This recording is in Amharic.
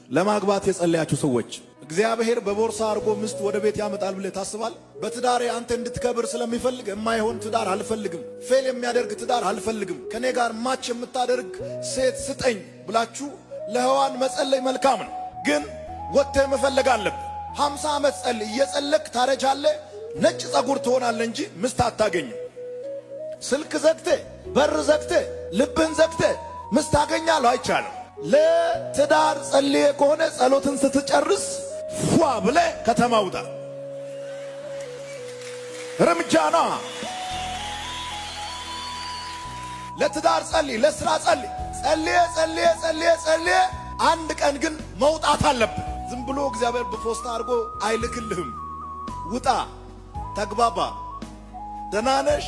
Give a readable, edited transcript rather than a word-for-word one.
ለማግባት የጸለያችሁ ሰዎች እግዚአብሔር በቦርሳ አርጎ ምስት ወደ ቤት ያመጣል ብለህ ታስባል? በትዳሬ አንተ እንድትከብር ስለሚፈልግ የማይሆን ትዳር አልፈልግም፣ ፌል የሚያደርግ ትዳር አልፈልግም፣ ከኔ ጋር ማች የምታደርግ ሴት ስጠኝ ብላችሁ ለሔዋን መጸለይ መልካም ነው። ግን ወጥተህ መፈለግ አለብህ። 50 ዓመት ጸልይ፣ እየጸለክ ታረጃለህ፣ ነጭ ጸጉር ትሆናለህ እንጂ ምስት አታገኝም። ስልክ ዘግተህ በር ዘግተህ ልብህን ዘግተህ ምስት ታገኛለህ? አይቻልም። ለትዳር ጸልዬ ከሆነ ጸሎትን ስትጨርስ ፏ ብለህ ከተማ ውጣ። እርምጃና ለትዳር ጸልይ፣ ለስራ ጸልይ፣ ጸልዬ አንድ ቀን ግን መውጣት አለብህ። ዝም ብሎ እግዚአብሔር በፖስታ አድርጎ አይልክልህም። ውጣ፣ ተግባባ፣ ደህና ነሽ